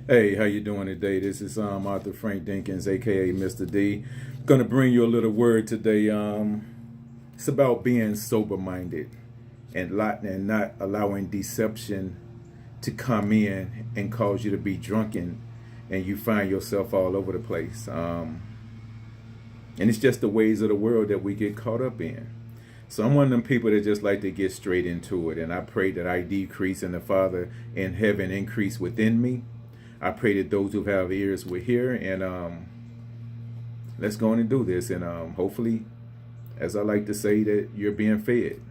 Hey, how you doing today? This is Arthur Frank Dinkins, aka Mr. D. Gonna bring you a little word today. It's about being sober-minded and not allowing deception to come in and cause you to be drunken, and you find yourself all over the place. And it's just the ways of the world that we get caught up in. So I'm one of them people that just like to get straight into it, and I pray that I decrease and the Father in heaven increase within me. I pray that those who have ears will hear, and let's go on and do this. And hopefully, as I like to say, that you're being fed.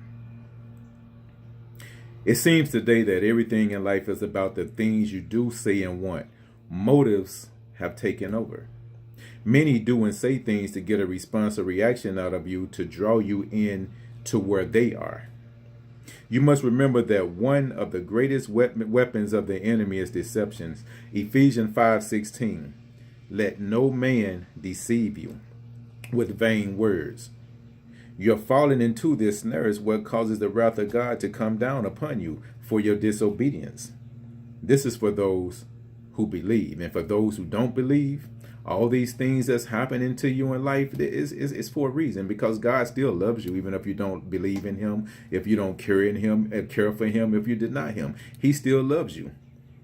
It seems today that everything in life is about the things you do, say, and want. Motives have taken over. Many do and say things to get a response or reaction out of you to draw you in to where they are. You must remember that one of the greatest weapons of the enemy is deceptions. Ephesians 5:16. Let no man deceive you with vain words. Your falling into this snare is what causes the wrath of God to come down upon you for your disobedience. This is for those who believe. And for those who don't believe, all these things that's happening to you in life is for a reason, because God still loves you, even if you don't believe in him, if you don't care for him, if you deny him. He still loves you.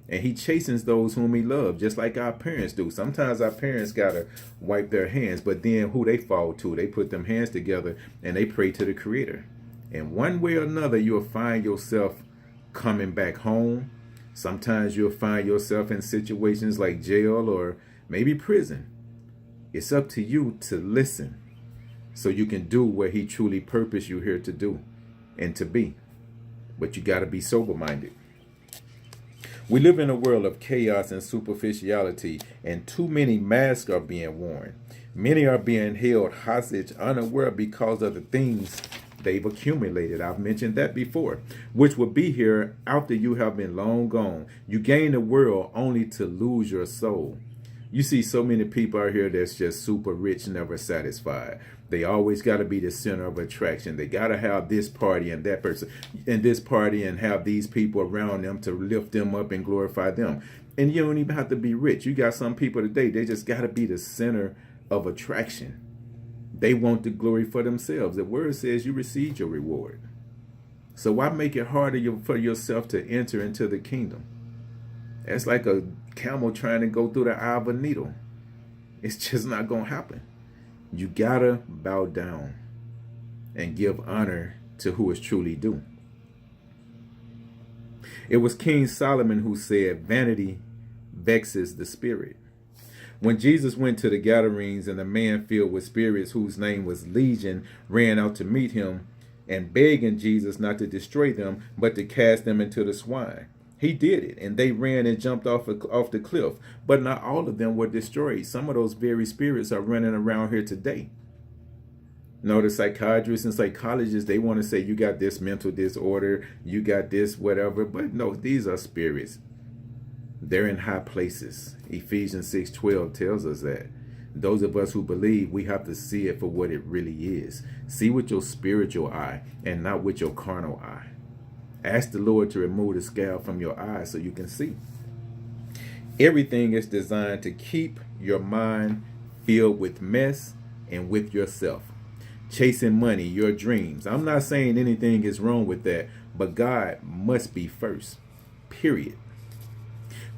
And he chastens those whom he loves, just like our parents do. Sometimes our parents got to wipe their hands, but then who they fall to? They put them hands together and they pray to the Creator. And one way or another, you'll find yourself coming back home. Sometimes you'll find yourself in situations like jail or maybe prison. It's up to you to listen so you can do what he truly purposed you here to do and to be. But you got to be sober-minded. We live in a world of chaos and superficiality, and too many masks are being worn. Many are being held hostage, unaware because of the things they've accumulated. I've mentioned that before, which will be here after you have been long gone. You gain the world only to lose your soul. You see so many people out here that's just super rich, never satisfied. They always got to be the center of attraction. They got to have this party and that person and this party and have these people around them to lift them up and glorify them. And you don't even have to be rich. You got some people today, they just got to be the center of attraction. They want the glory for themselves. The word says you received your reward. So why make it harder for yourself to enter into the kingdom? It's like a camel trying to go through the eye of a needle. It's just not going to happen. You got to bow down and give honor to who is truly due. It was King Solomon who said, vanity vexes the spirit. When Jesus went to the Gadarenes, and a man filled with spirits whose name was Legion ran out to meet him and begging Jesus not to destroy them, but to cast them into the swine. He did it, and they ran and jumped off the cliff. But not all of them were destroyed. Some of those very spirits are running around here today. No, the psychiatrists and psychologists, they want to say you got this mental disorder, you got this whatever. But no, these are spirits. They're in high places. Ephesians 6:12 tells us that. Those of us who believe, we have to see it for what it really is. See with your spiritual eye and not with your carnal eye. Ask the Lord to remove the scale from your eyes so you can see. Everything is designed to keep your mind filled with mess and with yourself. Chasing money, your dreams. I'm not saying anything is wrong with that, but God must be first. Period.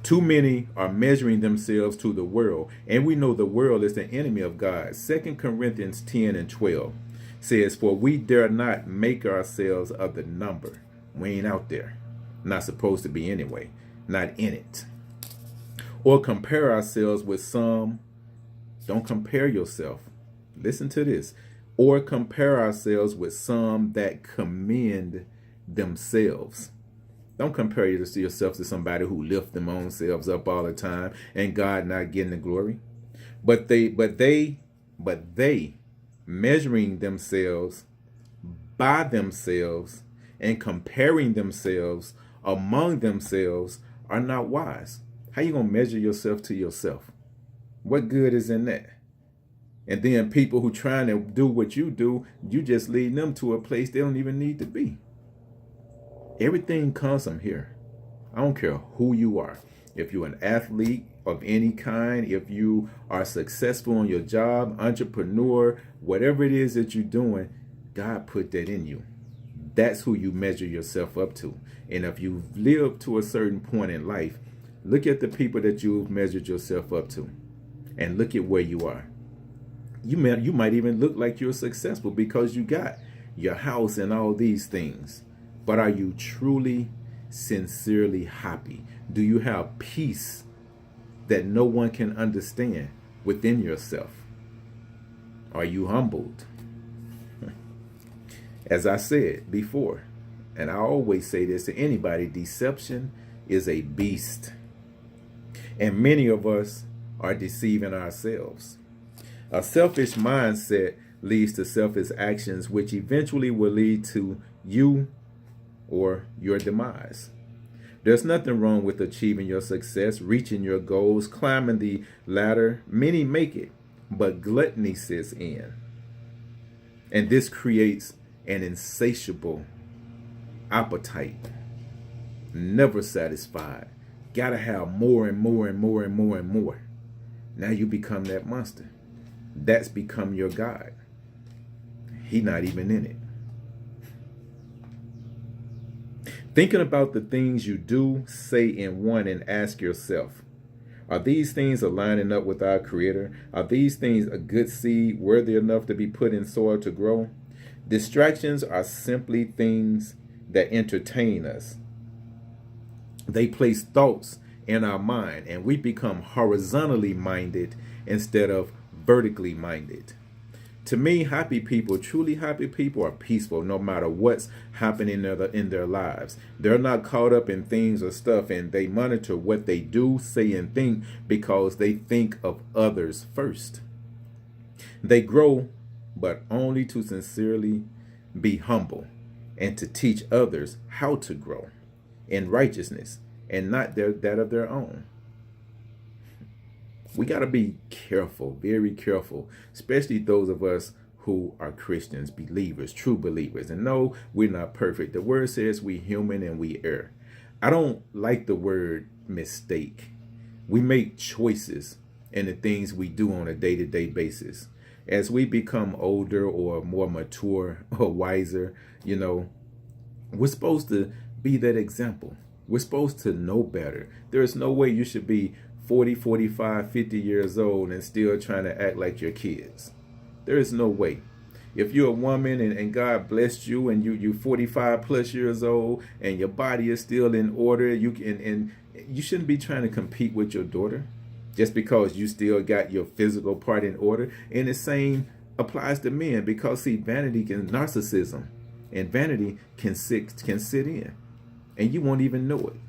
Too many are measuring themselves to the world, and we know the world is the enemy of God. 2 Corinthians 10:12 says, for we dare not make ourselves of the number. We ain't out there. Not supposed to be anyway. Not in it. Or compare ourselves with some. Don't compare yourself. Listen to this. Or compare ourselves with some that commend themselves. Don't compare yourself to somebody who lift them own selves up all the time and God not getting the glory. But they measuring themselves by themselves and comparing themselves among themselves are not wise. How you going to measure yourself to yourself? What good is in that? And then people who trying to do what you do, you just lead them to a place they don't even need to be. Everything comes from here. I don't care who you are. if you're an athlete of any kind, if you are successful on your job, entrepreneur, whatever it is that you're doing, God put that in you. That's who you measure yourself up to. And if you've lived to a certain point in life, look at the people that you've measured yourself up to and look at where you are. You might even look like you're successful because you got your house and all these things. But are you truly, sincerely happy? Do you have peace that no one can understand within yourself? Are you humbled? As I said before, and I always say this to anybody, deception is a beast. And many of us are deceiving ourselves. A selfish mindset leads to selfish actions, which eventually will lead to you or your demise. There's nothing wrong with achieving your success, reaching your goals, climbing the ladder. Many make it, but gluttony sets in. And this creates an insatiable appetite, never satisfied. Gotta have more and more and more and more and more. Now you become that monster. That's become your God. He not even in it. Thinking about the things you do, say, and want, and ask yourself, are these things aligning up with our Creator? Are these things a good seed, worthy enough to be put in soil to grow? Distractions are simply things that entertain us. They place thoughts in our mind, and we become horizontally minded instead of vertically minded. To me, happy people, truly happy people, are peaceful no matter what's happening in their lives. They're not caught up in things or stuff, and they monitor what they do, say, and think because they think of others first. They grow, but only to sincerely be humble and to teach others how to grow in righteousness and not that of their own. We got to be careful, very careful, especially those of us who are Christians, believers, true believers. And no, we're not perfect. The word says we human and we err. I don't like the word mistake. We make choices in the things we do on a day-to-day basis. As we become older or more mature or wiser, we're supposed to be that example. We're supposed to know better. There is no way you should be 40, 45, 50 years old and still trying to act like your kids. There is no way. If you're a woman and God blessed you and you 45 plus years old and your body is still in order, and you shouldn't be trying to compete with your daughter just because you still got your physical part in order. And the same applies to men, because see, vanity and narcissism and vanity can sit in and you won't even know it.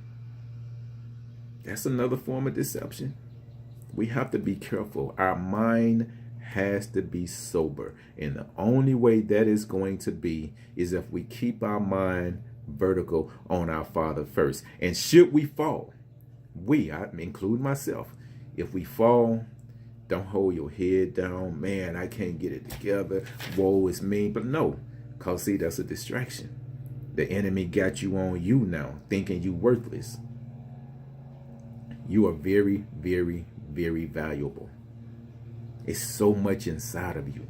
That's another form of deception. We have to be careful. Our mind has to be sober. And the only way that is going to be is if we keep our mind vertical on our Father first. And should we fall, I include myself, if we fall, don't hold your head down. Man, I can't get it together. Woe is me. But no, because see, that's a distraction. The enemy got you on you now, thinking you worthless. You are very, very, very valuable. It's so much inside of you.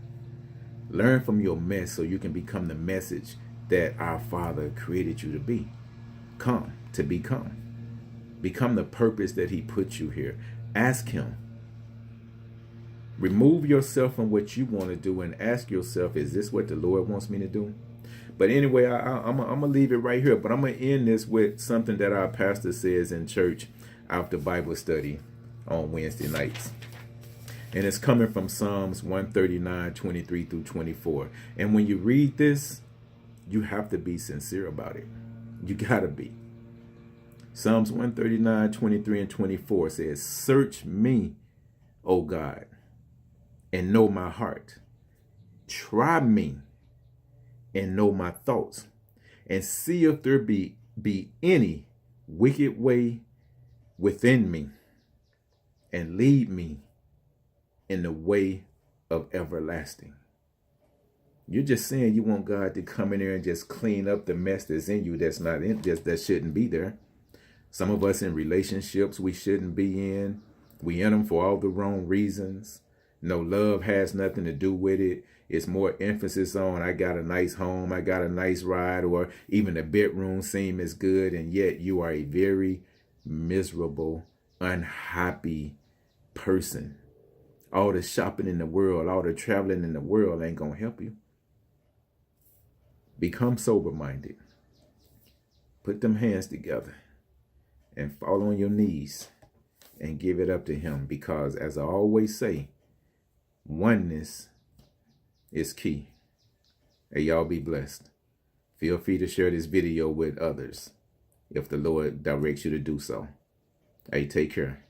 Learn from your mess so you can become the message that our Father created you to be. Become the purpose that He put you here. Ask Him. Remove yourself from what you want to do and ask yourself, is this what the Lord wants me to do? But anyway, I'm going to leave it right here. But I'm going to end this with something that our pastor says in church after Bible study on Wednesday nights. And it's coming from Psalms 139, 23 through 24. And when you read this, you have to be sincere about it. You got to be. Psalms 139, 23 and 24 says, search me, O God, and know my heart. Try me and know my thoughts, and see if there be any wicked way within me, and lead me in the way of everlasting. You're just saying you want God to come in there and just clean up the mess that's in you that shouldn't be there. Some of us in relationships we shouldn't be in. We in them for all the wrong reasons. No, love has nothing to do with it. It's more emphasis on I got a nice home, I got a nice ride, or even the bedroom seem as good, and yet you are a very miserable, unhappy person. All the shopping in the world, all the traveling in the world ain't gonna help you. Become sober-minded. Put them hands together and fall on your knees and give it up to him, because as I always say, oneness is key. Hey, y'all be blessed. Feel free to share this video with others if the Lord directs you to do so. Hey, take care.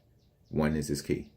Oneness is key.